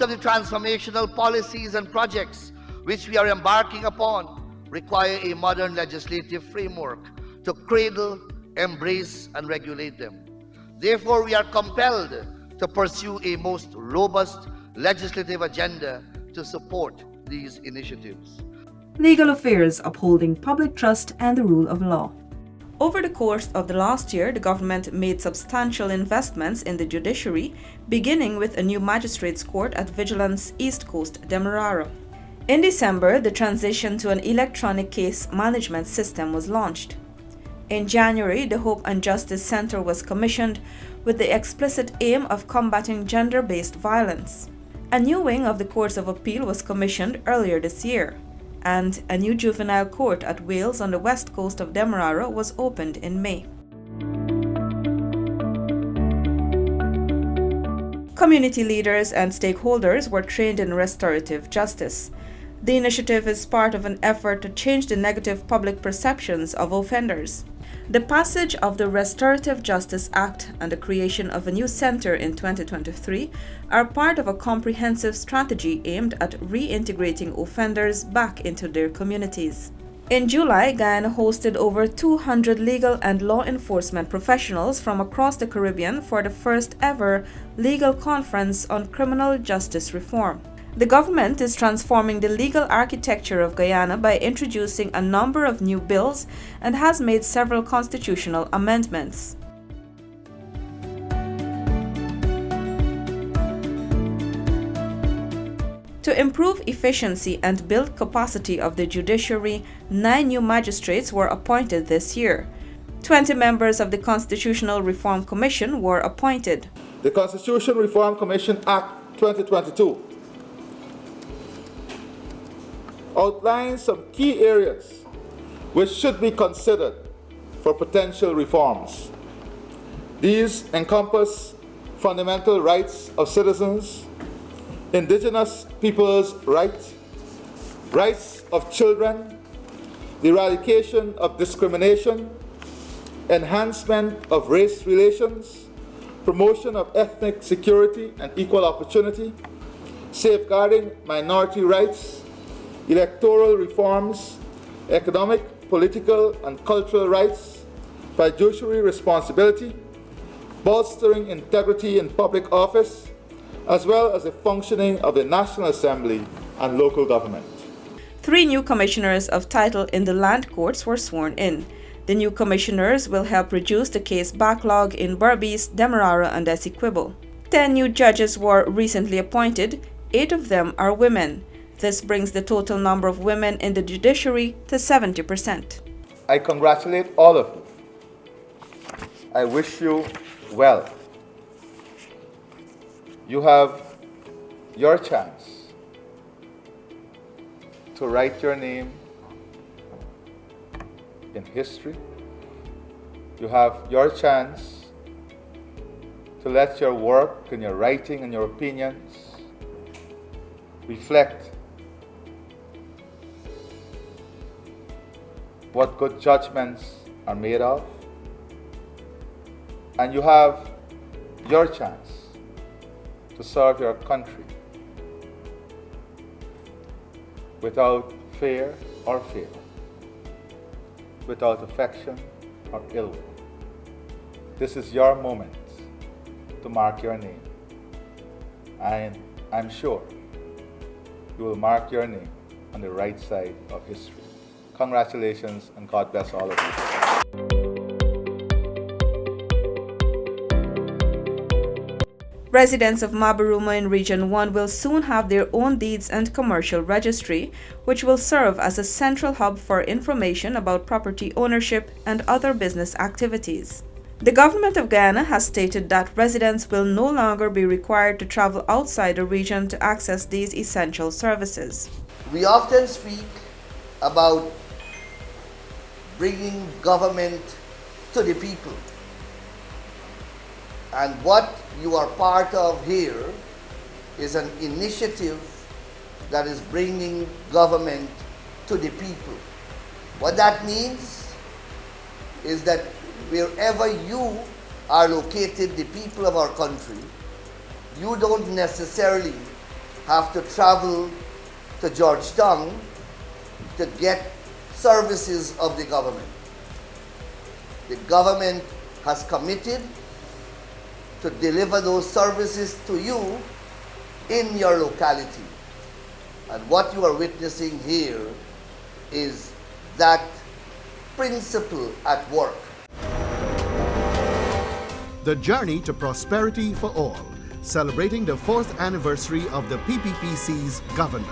Most of the transformational policies and projects which we are embarking upon require a modern legislative framework to cradle, embrace, and regulate them. Therefore, we are compelled to pursue a most robust legislative agenda to support these initiatives. Legal affairs upholding public trust and the rule of law. Over the course of the last year, the government made substantial investments in the judiciary, beginning with a new magistrates' court at Vigilance East Coast, Demerara. In December, the transition to an electronic case management system was launched. In January, the Hope and Justice Center was commissioned with the explicit aim of combating gender-based violence. A new wing of the Courts of Appeal was commissioned earlier this year, and a new juvenile court at Wales on the west coast of Demerara was opened in May. Community leaders and stakeholders were trained in restorative justice. The initiative is part of an effort to change the negative public perceptions of offenders. The passage of the Restorative Justice Act and the creation of a new center in 2023 are part of a comprehensive strategy aimed at reintegrating offenders back into their communities. In July, Guyana hosted over 200 legal and law enforcement professionals from across the Caribbean for the first ever legal conference on criminal justice reform. The government is transforming the legal architecture of Guyana by introducing a number of new bills and has made several constitutional amendments. To improve efficiency and build capacity of the judiciary, 9 new magistrates were appointed this year. 20 members of the Constitutional Reform Commission were appointed. The Constitution Reform Commission Act 2022 outlines some key areas which should be considered for potential reforms. These encompass fundamental rights of citizens, indigenous peoples' rights, rights of children, the eradication of discrimination, enhancement of race relations, promotion of ethnic security and equal opportunity, safeguarding minority rights, electoral reforms, economic, political, and cultural rights, fiduciary responsibility, bolstering integrity in public office, as well as the functioning of the National Assembly and local government. 3 new commissioners of title in the land courts were sworn in. The new commissioners will help reduce the case backlog in Berbice, Demerara, and Essequibo. 10 new judges were recently appointed. 8 of them are women. This brings the total number of women in the judiciary to 70%. I congratulate all of you. I wish you well. You have your chance to write your name in history. You have your chance to let your work and your writing and your opinions reflect what good judgments are made of. And you have your chance to serve your country without fear or fear, without affection or ill will. This is your moment to mark your name. And I'm sure you will mark your name on the right side of history. Congratulations, and God bless all of you. Residents of Mabaruma in Region 1 will soon have their own deeds and commercial registry, which will serve as a central hub for information about property ownership and other business activities. The government of Guyana has stated that residents will no longer be required to travel outside the region to access these essential services. We often speak about bringing government to the people. And what you are part of here is an initiative that is bringing government to the people. What that means is that wherever you are located, the people of our country, you don't necessarily have to travel to Georgetown to get services of the government. The government has committed to deliver those services to you in your locality. And what you are witnessing here is that principle at work. The Journey to Prosperity for All, celebrating the 4th anniversary of the PPPC's government.